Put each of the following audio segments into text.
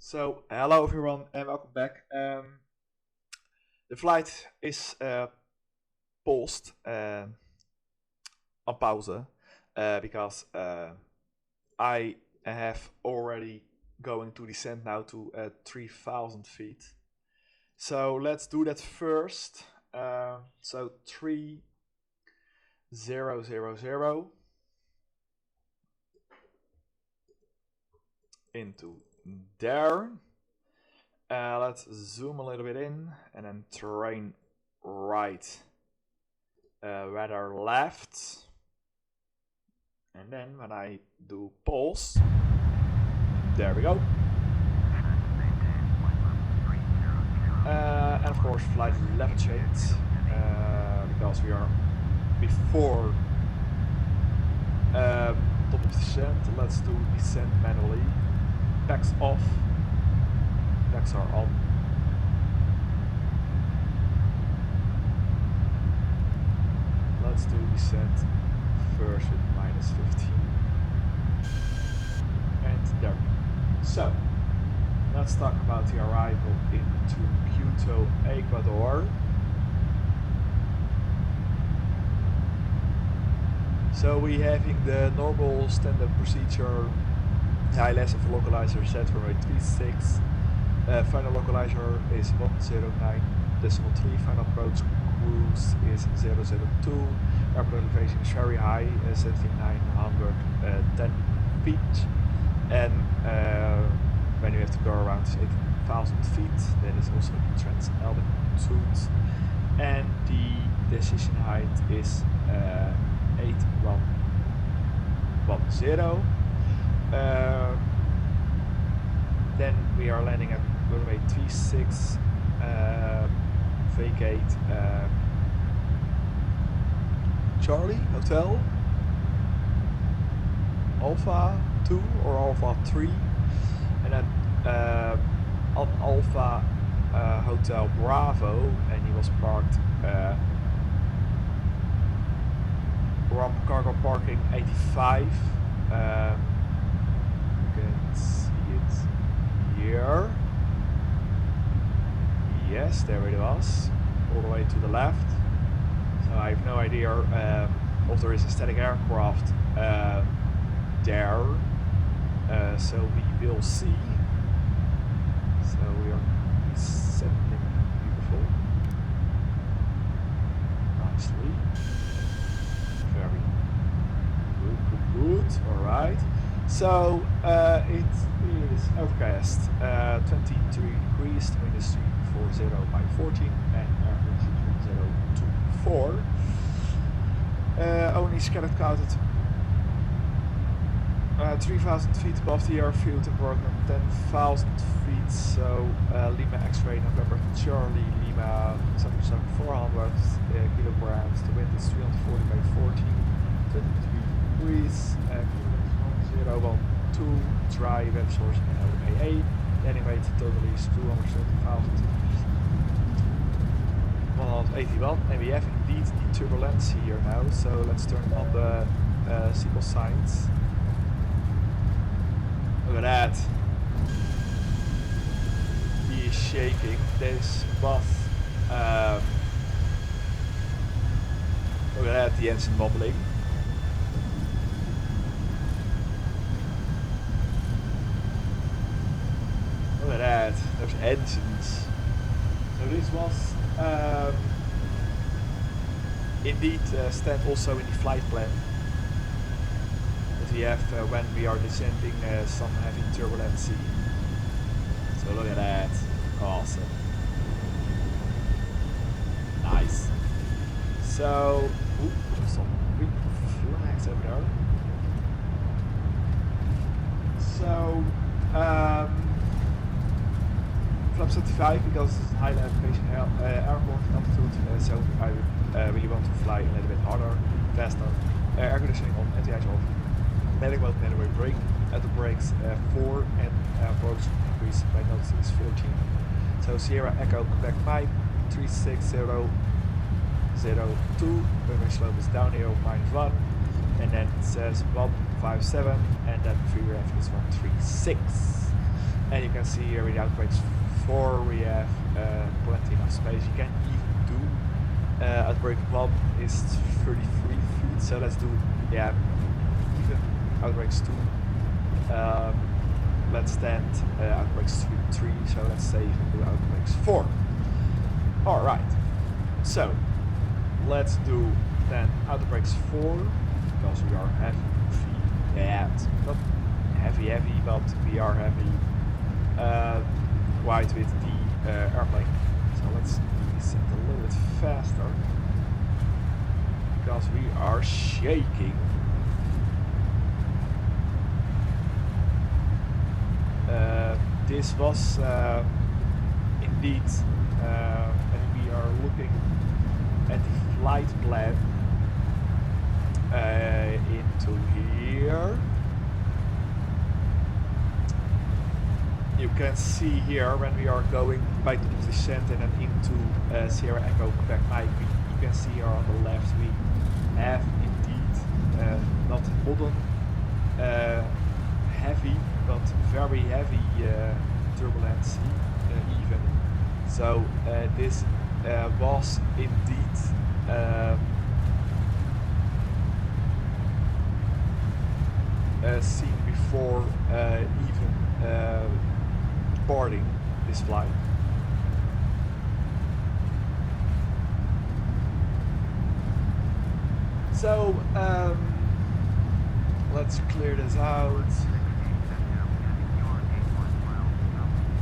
So, hello everyone and welcome back. The flight is paused on pause because I have already going to descend now to 3,000 feet. So let's do that first. So 3000 into there. Let's zoom a little bit in and then terrain right, rather left, and then when I do pulse, there we go. And of course flight level change because we are before top of descent. Let's do descent manually. Packs off. Packs are on. Let's do descent first with -15. And there. So, let's talk about the arrival into Quito, Ecuador. So we having the normal standard procedure. ILS of localizer set for 36. Final localizer is 109.3. Final approach cruise is 002. Airport elevation is very high, 7,910 feet. And when you have to go around 18,000 feet, that is also trans altitude. And the decision height is 8110. Then we are landing at runway 36, vacate Charlie Hotel, Alpha 2 or Alpha 3, and then on Alpha Hotel Bravo, and he was parked from cargo parking 85. You can see it here. Yes, there it was, all the way to the left. So I have no idea if there is a static aircraft there. So we will see. So we are descending beautiful, nicely. Very good. All right. So it is overcast, 23 degrees, -340 by 14, and average 3024. Only scattered clouded 3,000 feet above the airfield and broken 10,000 feet. So Lima X-ray November Charlie Lima 7,400 kilograms. The wind is 340 by 14, 23 degrees. 012, dry web source AA. Landing weight totally is 230,000. 181, and we have indeed the turbulence here now. So let's turn on the sequel signs. Look at that. He is shaking. This was look at that, the engine wobbling. Look at that, those engines. So this was indeed stand also in the flight plan. That we have when we are descending some heavy turbulence. So look at that, awesome. Nice. So, there's some big flags over there. So, flap 75 because it's high elevation airport altitude, so I really want to fly a little bit harder, faster. Air conditioning on, anti-ice off, medic mode, manual brake, at the brakes 4, and approach increase by notice is 14. So Sierra Echo Quebec Mike 36002, runway slope is down here -1, and then it says 157, and then free ref is 136. And you can see here with outbreaks 4 we have plenty enough space. You can even do outbreak 1 is 33 feet, so let's do even outbreaks 2. Let's stand outbreaks 3, so let's say even do outbreaks 4. Alright, so let's do then outbreaks 4, because we are heavy. Not heavy, but we are heavy. Quite with the airplane. So let's descend a little bit faster, because we are shaking. This was indeed, and we are looking at the flight plan into here. You can see here when we are going by the descent and then into Sierra Echo Quebec Mike, you can see here on the left we have indeed not modern heavy, but very heavy turbulence even. So this was indeed seen before even boarding this flight. So let's clear this out.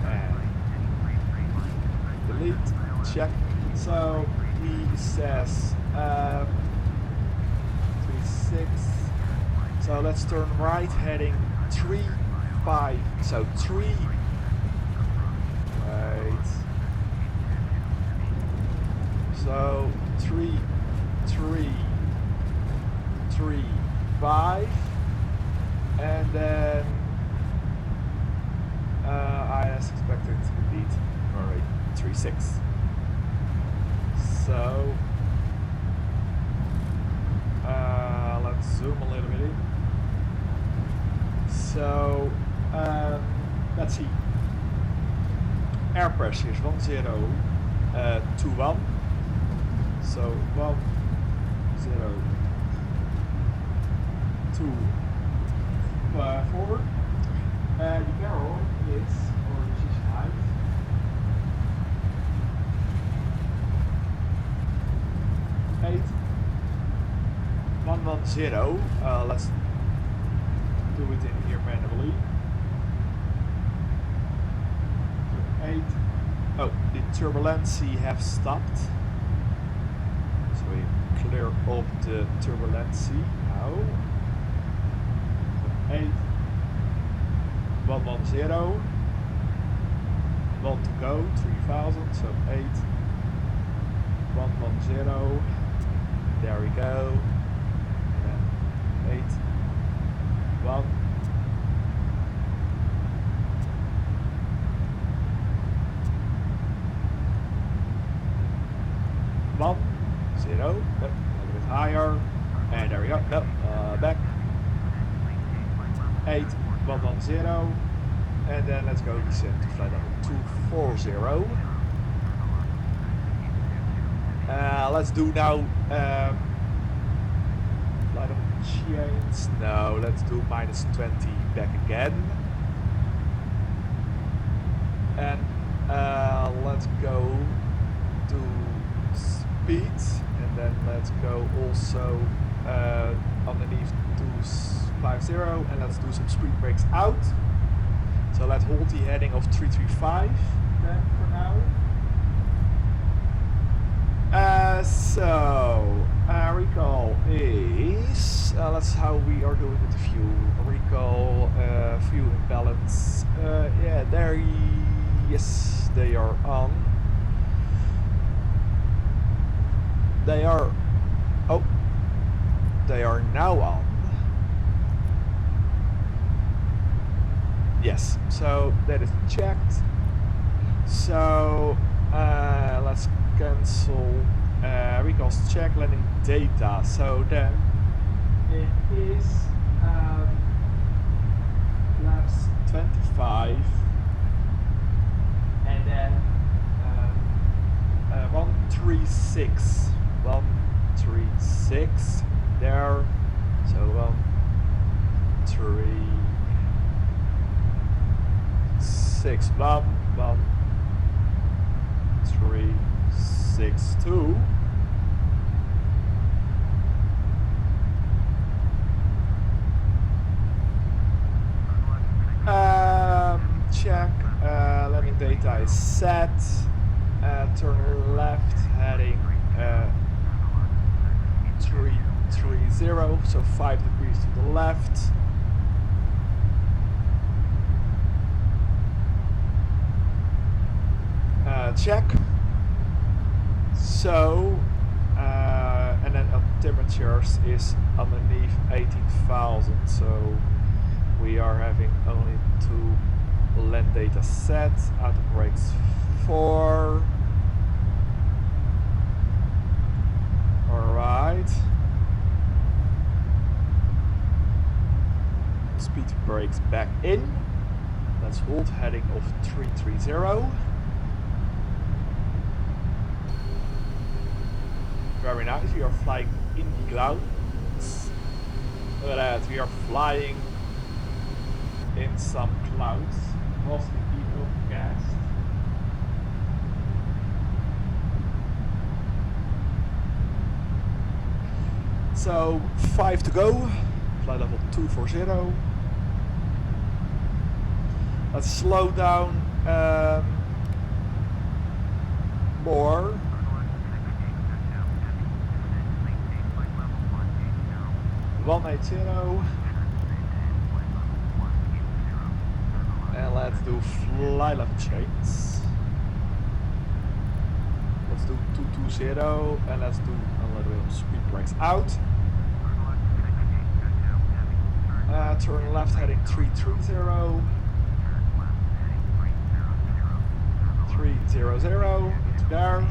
And delete, check. So he says 36. So let's turn right heading 35. So 3. Right. So 3, 3, 3, 5, and then I as expected indeed. Alright, 3, 6. So let's zoom a little bit in. So let's see. Air pressure is 10 to 1. So 1, 0, 2, 4. The barrel is, or position height, eight, 110. Let's do it in here manually. 8. Oh, the turbulency have stopped. So we clear up the turbulency now. 8, 110. 1 to go, 3000. So 8, 110. There we go. And then 8, 1. 1, 0, a little bit higher, and there we go, back, 8, 110, and then let's go descend to flight level 240. Let's do now, flight level change, no, let's do -20 back again, and let's go to speed, and then let's go also underneath 250, and let's do some speed brakes out. So let's hold the heading of 335 then for now. Recall is that's how we are doing with the fuel. Recall, fuel imbalance. Yeah, there. Yes, they are on. They are. Oh, they are now on. Yes, so that is checked. So let's cancel recalls check landing data. So then it is flaps 25 136, 136 there. So 136, 11362. Check, landing data is set, turn left heading 330, so 5 degrees to the left. Check. So, and then temperatures is underneath 18,000, so we are having only 2 land data set. Auto brakes 4. Alright. Speed brakes back in. Let's hold heading of 330. Very nice, we are flying in the clouds. Look at that, we are flying in some clouds, mostly overcast. So 5 to go, flight level 240. Let's slow down more. 180. And let's do fly level change. Let's do 220 and let's do a little bit of speed brakes out. Turn left heading 330. 300 into there.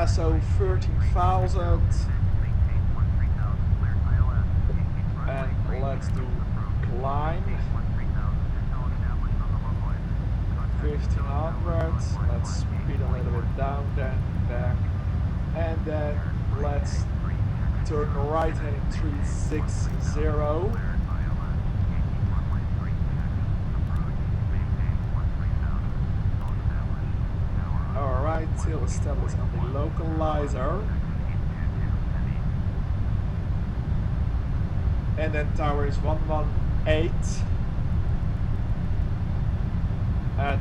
So 13,000, and let's do climb 1500. Let's speed a little bit down, then back, and then let's turn right heading 360. Tail established on the localizer, and then tower is 118,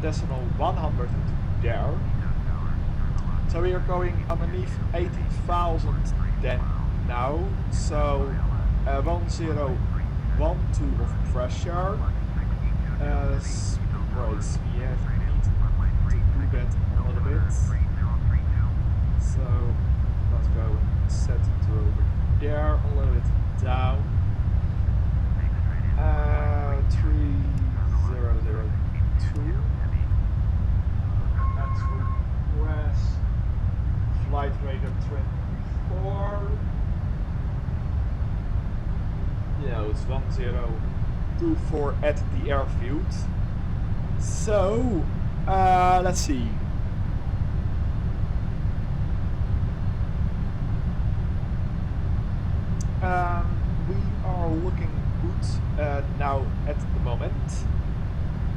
decimal 100 into there. So we are going underneath 18,000 then now. So 1012 of pressure. Speed brakes, we need to do that a little bit. So let's go and set it to over there, a little bit down. 3002. Let's request flight radar 24. Yeah, it's 1024 at the airfield. So let's see. We are looking good now at the moment,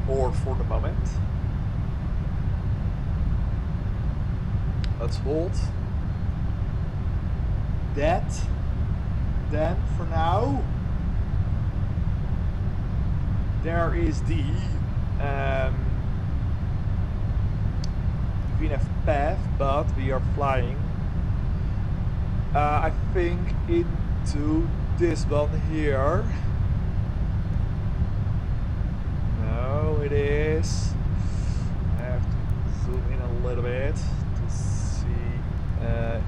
or for the moment. Let's hold that. Then for now, there is the VNF path, but we are flying, I think, into this one here. No, it is. I have to zoom in a little bit to see.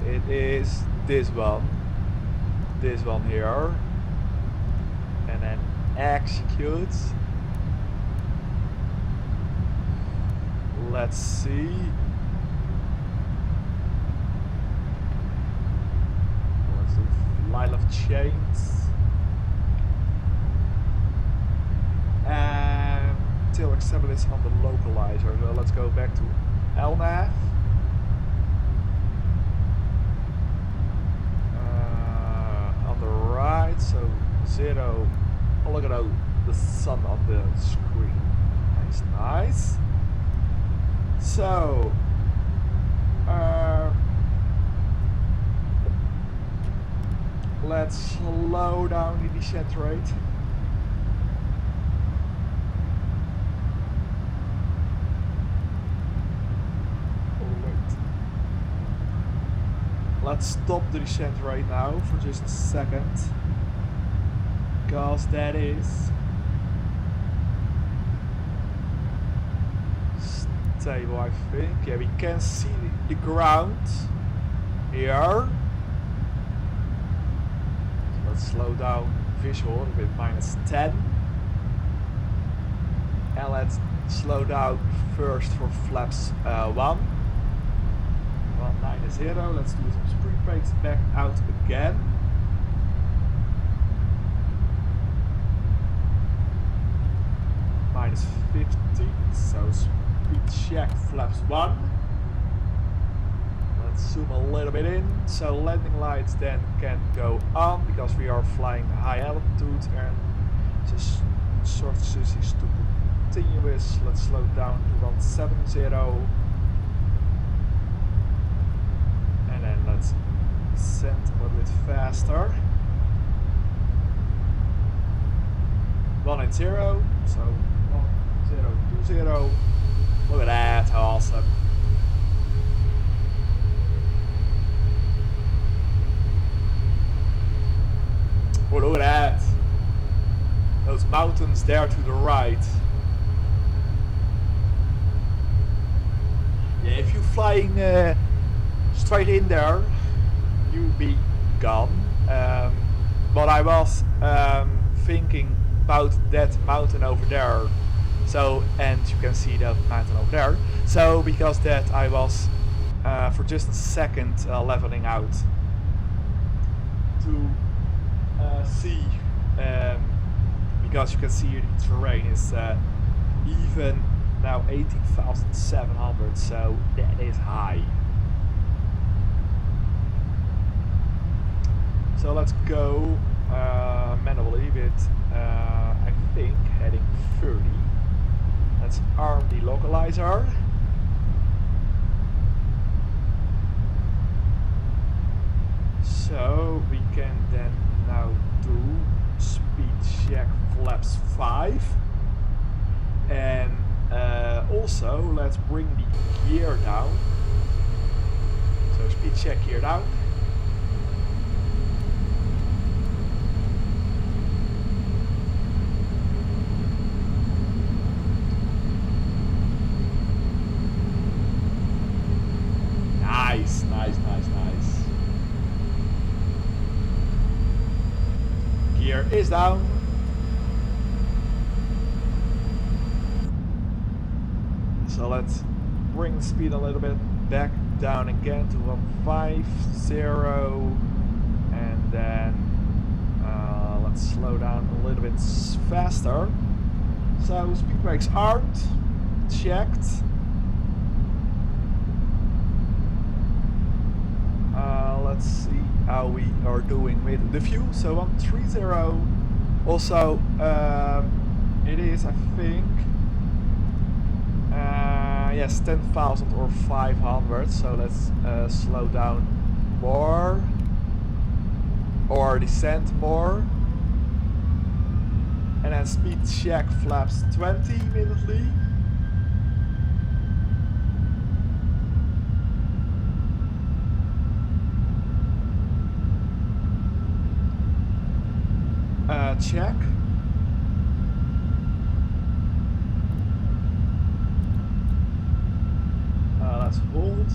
It is this one here, and then execute. Let's see. Let's do fly left chains. detail accept is on the localizer. So let's go back to LNAV. On the right, so 0. Oh, look at the sun on the screen. Nice, nice. So, let's slow down the descent rate. Let's stop the descent rate now for just a second, because that is stable, I think. Yeah, we can see the ground here. So let's slow down visual with -10. And let's slow down first for flaps 1. 0. Let's do some spring brakes back out again. -50. So speed check flaps 1. Let's zoom a little bit in. So landing lights then can go on because we are flying high altitude and just short switches to continuous. Let's slow down to 170. And then let's descend a little bit faster. 180, so 1020. Look at that, how awesome. Oh, look at that. Those mountains there to the right. Yeah, if you're flying straight in there, you'll be gone. But I was thinking about that mountain over there. So, and you can see that mountain over there. So, because that I was for just a second leveling out to see, because you can see the terrain is even now 18,700, so that is high. So let's go manually with, I think, heading 30. Let's arm the localizer. So we can then now do speed check flaps 5. And also let's bring the gear down. So speed check gear down. Nice, nice, nice, nice. Gear is down. So let's bring the speed a little bit back down again to 150, and then let's slow down a little bit faster. So speed brakes armed, checked. Let's see how we are doing with the fuel. So 130. Also, it is, I think, yes, 10,000 or 500. So let's slow down more or descend more, and then speed check flaps 20 immediately. Check. Let's hold.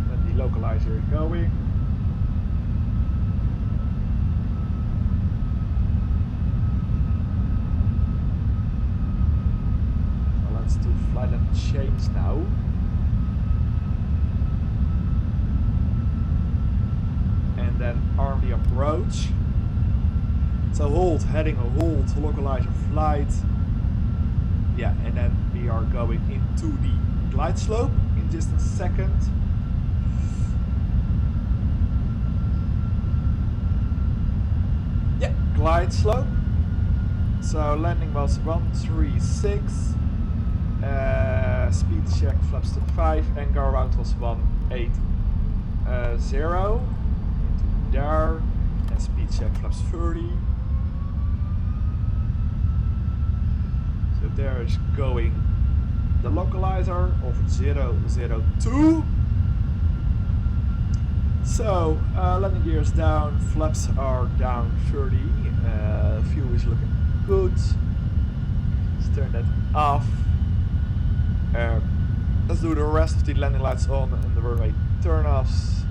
Let the localizer going. So let's do flight and change now. And then arm the approach. So hold, heading a hold, localizer flight. Yeah, and then we are going into the glide slope in just a second. Yeah, glide slope. So landing was 136. Speed check flaps to 5 and go around was 180 into there, and speed check flaps 30. So there is going the localizer of 002. So landing gears down, flaps are down 30, fuel is looking good. Let's turn that off. Let's do the rest of the landing lights on and the runway turn-offs,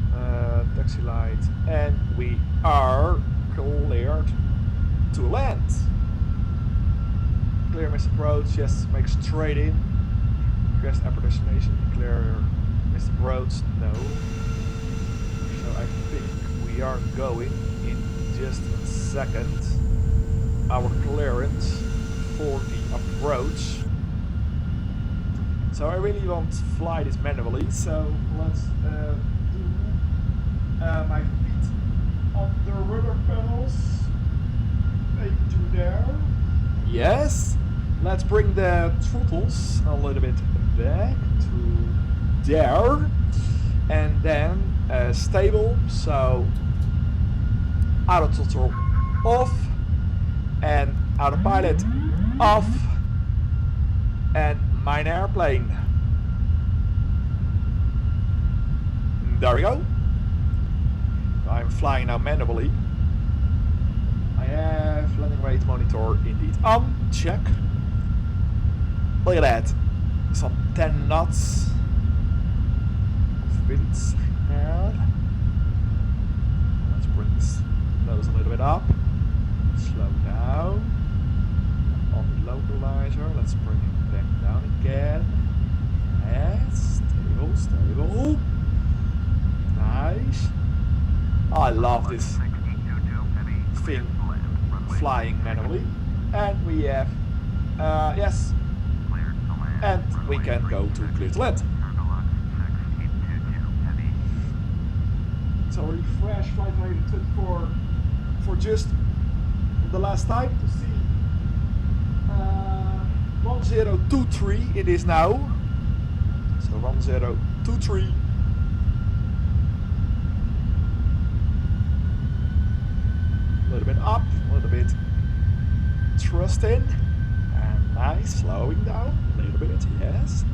taxi light, and we are cleared to land. Clear missed approach, yes, make straight in. Request upper destination, clear missed approach, no. So I think we are going in just a second. Our clearance for the approach. So I really want to fly this manually, so let's do my feet on the rudder pedals. Into there. Yes. Let's bring the throttles a little bit back to there. And then stable, so auto throttle off and autopilot off. And mine airplane. There we go. I'm flying now manually. I have landing rate monitor indeed on. Check. Look at that. Some 10 knots of winds ahead. Let's bring this nose a little bit up. Slow down. On the localizer, let's bring it back down again. Yes, stable, stable. Nice. I love this thing flying manually. And we have, yes, and we can go to clear to land. So refresh flight rate 24 for just the last time to see. 1023 it is now. So 1023. A little bit up, a little bit thrust in, and nice, slowing down a little bit, yes.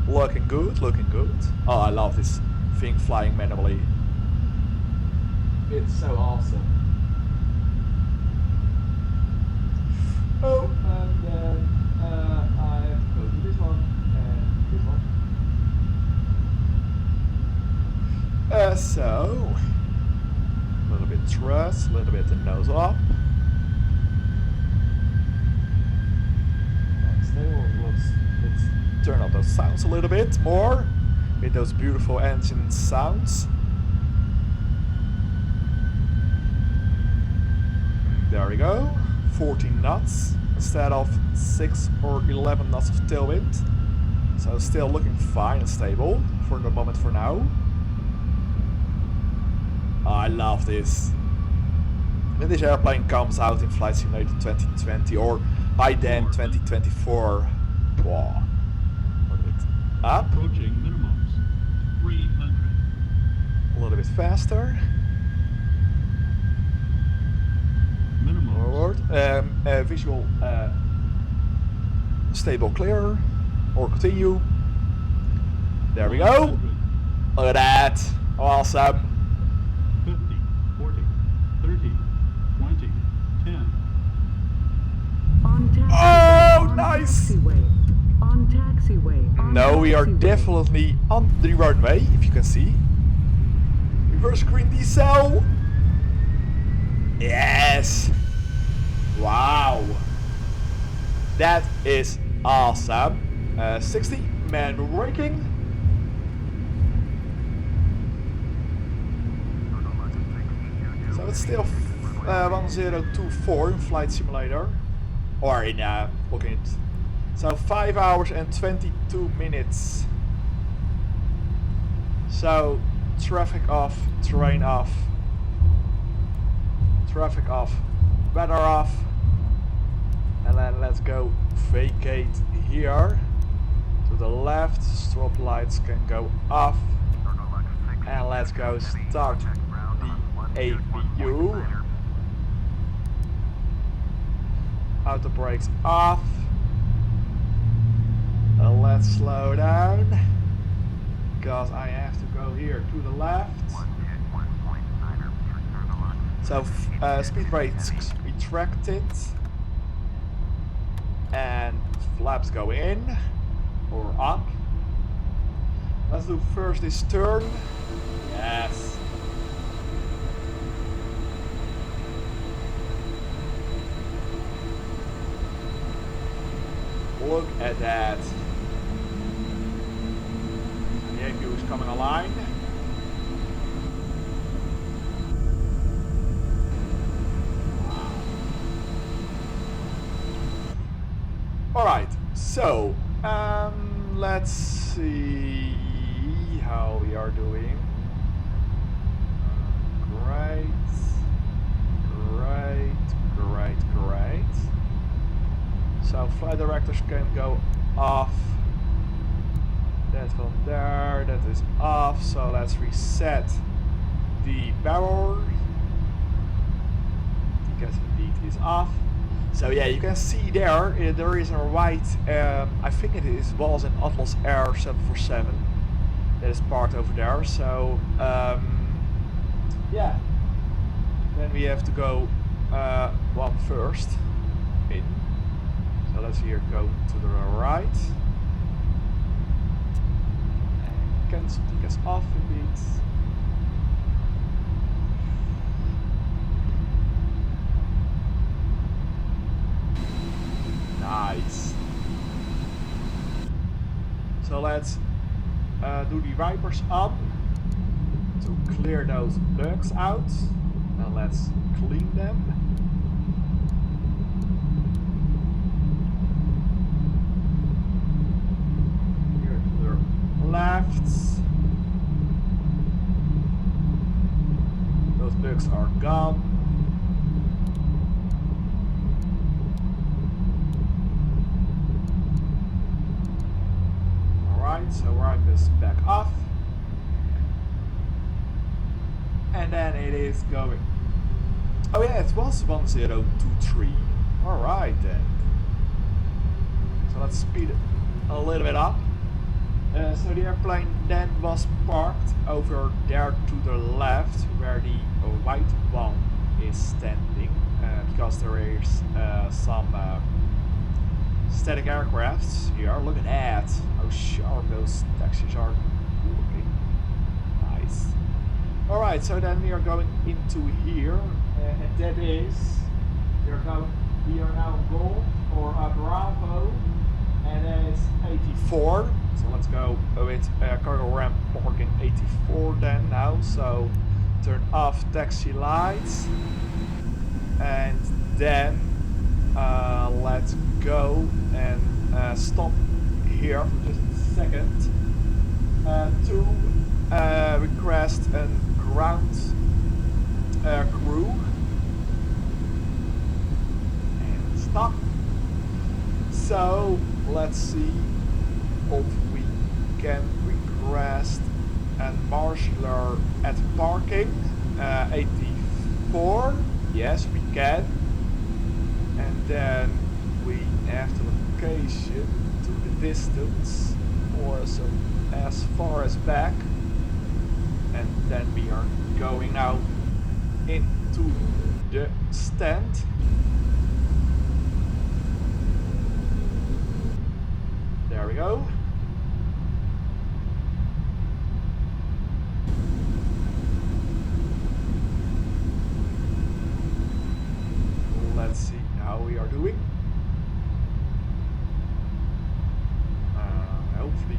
Looking good, looking good. Oh, I love this thing flying manually. It's so awesome. Oh, and then I have to go to this one and this one. So a little bit thrust, a little bit the nose up. Let's turn up those sounds a little bit more with those beautiful engine sounds. There we go. 14 knots instead of 6 or 11 knots of tailwind. So still looking fine and stable for the moment for now. I love this. When this airplane comes out in Flight Simulator 2020 or by then 2024. Wow. Up. Approaching minimums. 300. A little bit faster. Forward. Visual stable clear or continue. There we go. Look at that. Awesome. 50, 40, 30, 20, 10. On taxiway, Oh, on nice. Taxiway. On taxiway. On No, we are taxiway. definitely on the runway, if you can see. Reverse screen decel. Yes. Wow. That is awesome. 60 manual braking. So it's still 1024 in Flight Simulator. Or in looking at So 5 hours and 22 minutes. So traffic off, terrain off, traffic off, weather off, and then let's go vacate here. To the left, stop lights can go off, and let's go start the APU. Auto brakes off. Let's slow down, because I have to go here to the left. So speed brakes retracted, and flaps go in or up. Let's do first this turn. Yes. Look at that. The APU is coming online. Alright, so let's see how we are doing. Great. So flight directors can go off. That one there, that is off. So let's reset the barrel. Because indeed is off. So yeah, you can see there is a white, I think it was an Atlas Air 747 that is parked over there. So yeah, then we have to go one first in. So let's here go to the right. And cancel the gas off indeed. Nice. So let's do the wipers up to clear those bugs out. Now let's clean them. Here to the left. Those bugs are gone. So right is back off, and then it is going. Oh yeah, it was 1023. Alright then. So let's speed it a little bit up. So the airplane then was parked over there to the left, where the white one is standing, because there is some static aircrafts here. Look at that. How sharp those taxis are looking. Nice. Alright, so then we are going into here, and that is, we are now on Golf or Bravo, and then it's 84. So let's go with cargo ramp parking 84 then now. So turn off taxi lights, and then let's go and stop here for just a second to request a ground crew, and stop. So let's see if we can request a marshaller at parking 84. Yes, we can. And then we have the location to the distance, or so as far as back, and then we are going now into the stand. There we go. Let's see how we are doing. Hopefully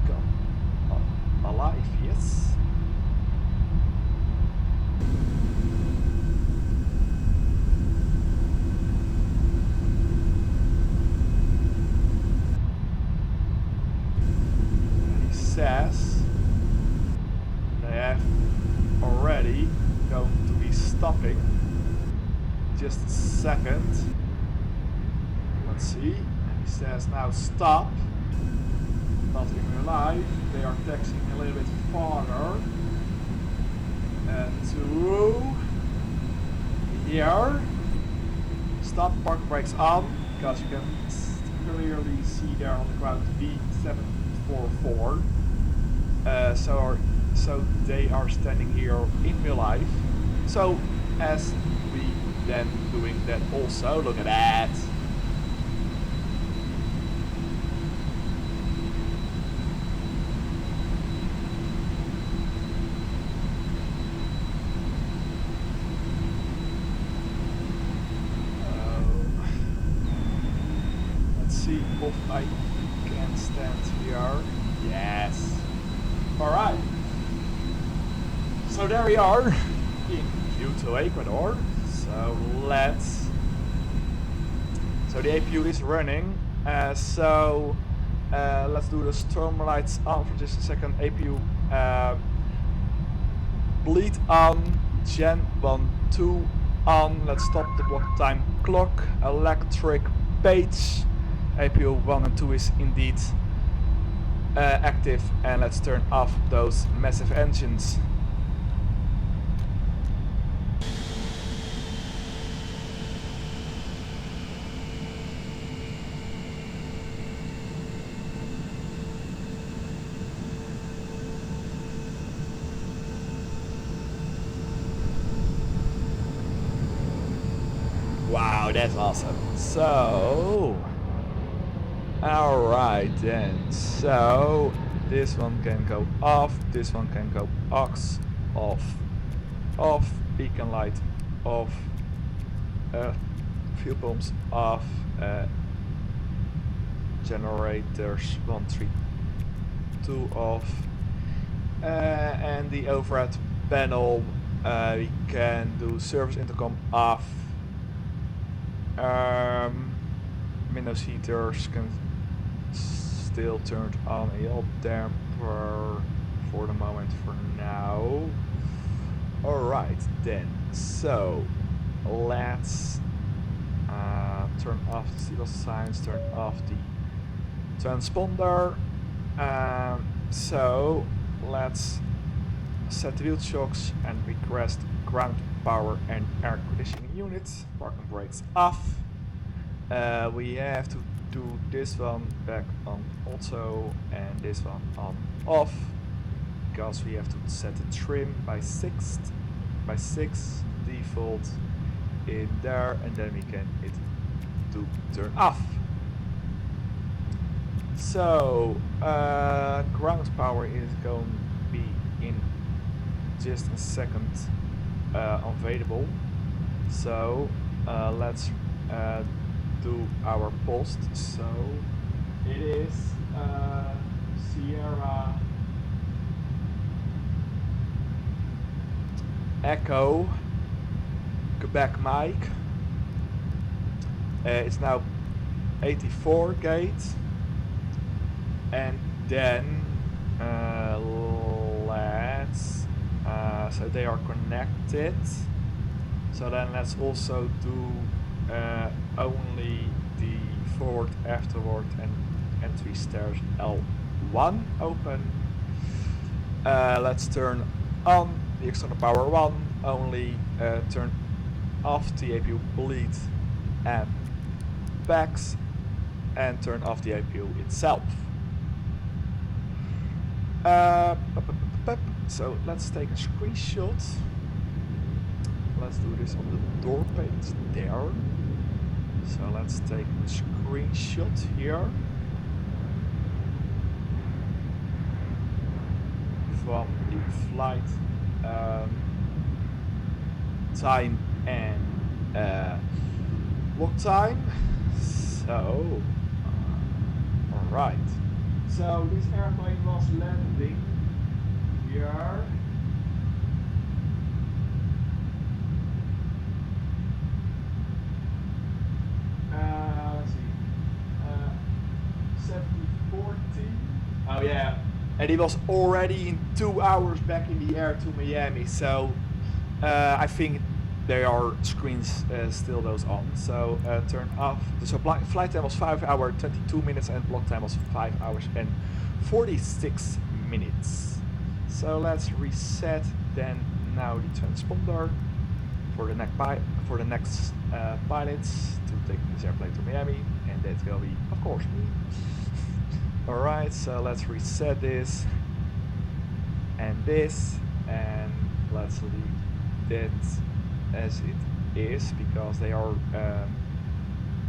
come alive, yes. already going to be stopping. Just a second. Let's see. He says now stop. But in real life, they are taxiing a little bit farther. To here. Stop, parking brakes on, because you can clearly see there on the ground V744. So they are standing here in real life. So as we then doing that also, look at that. If I can stand here. Yes. Alright. So there we are in Quito, Ecuador. So the APU is running. Let's do the storm lights on for just a second. APU bleed on, Gen 1, 2 on. Let's stop the block time clock. Electric page. APU 1 and 2 is indeed active, and let's turn off those massive engines. Wow, that's awesome. So alright then, so this one can go off, this one can go off, beacon light off, fuel pumps off, generators 1, 3, 2 off, and the overhead panel we can do service intercom off, windows heaters can still turned on, a yaw damper for the moment for now. Alright then, so let's turn off the signal signs, turn off the transponder. So let's set the wheel chocks and request ground power and air conditioning units. Parking brakes off. We have to do this one back on auto and this one on off, because we have to set the trim by 6 default in there, and then we can hit to turn off. So ground power is going to be in just a second available. So let's do our post. So it is Sierra Echo Quebec Mike. It's now 84 gate, and then let's so they are connected. So then let's also do only the forward, afterward, and entry stairs L1 open. Let's turn on the external power 1, only turn off the APU bleed and backs, and turn off the APU itself. So let's take a screenshot. Let's do this on the door page there. So let's take a screenshot here from the flight time and block time. So alright, so this airplane was landing here. Let's see, 7040. Oh yeah, and it was already in 2 hours back in the air to Miami. So I think there are screens still those on, so turn off. So flight time was 5 hours 22 minutes and block time was 5 hours and 46 minutes. So let's reset then now the transponder for the next pilots to take this airplane to Miami, and that will be of course me. Alright, so let's reset this and this, and let's leave that as it is because they are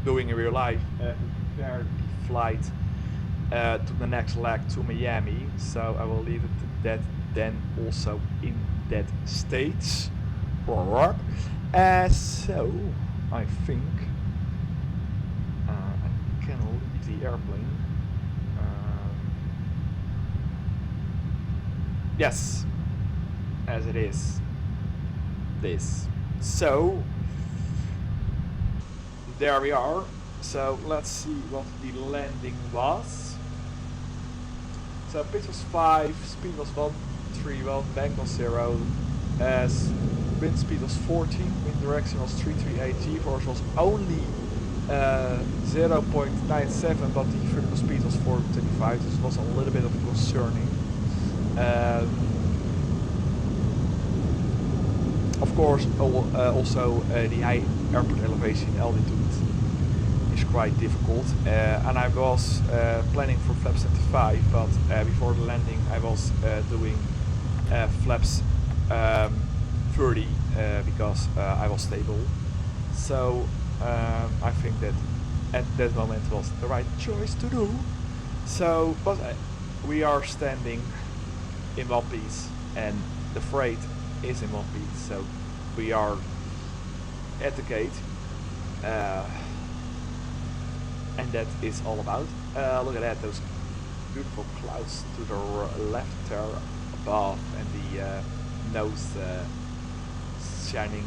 doing in real life prepare the flight to the next leg to Miami, so I will leave it that then also in that state. So I think I can leave the airplane. Yes, as it is. This. So there we are. So let's see what the landing was. So pitch was 5, speed was 131, bank was 0, wind speed was 14, wind direction was 338, G-force was only 0.97, but the vertical speed was 425, this was a little bit of concerning. Of course, also the high airport elevation altitude is quite difficult, and I was planning for flaps 75, but before the landing I was doing flaps 30 because I was stable. So I think that at that moment was the right choice to do. So, but we are standing in one piece and the freight is in one piece, so we are at the gate, and that is all about. Look at that, those beautiful clouds to the left there above, and the nose shining,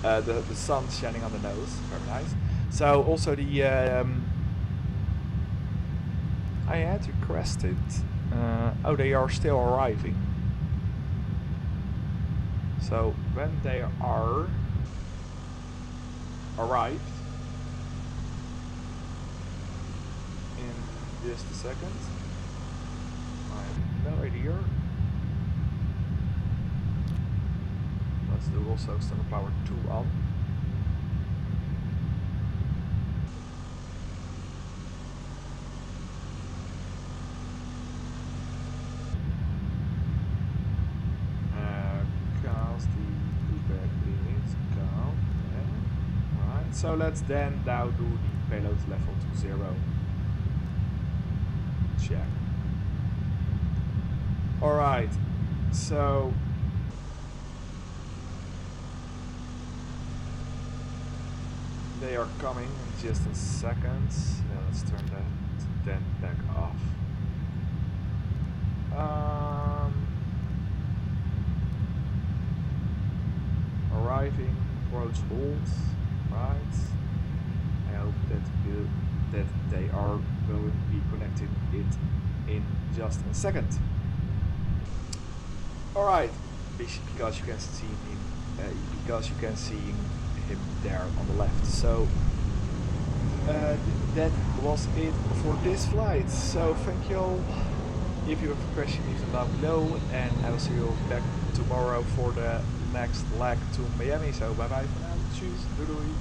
the sun shining on the nose, very nice. So also the I had requested, oh, they are still arriving. So when they are arrived in just a second, I have no idea. Let's do also standard power 2 on. So let's then now do the payload level to 0. Check. Alright, so they are coming in just a second. Let's turn that then back off. Arriving, approach hold. Right. I hope that they are going to be connecting it in just a second. All right, because you can see him, there on the left. So that was it for this flight. So thank you all. If you have a question, leave them down below, and I will see you back tomorrow for the next leg to Miami. So bye bye for now. Tschüss. Doei doei.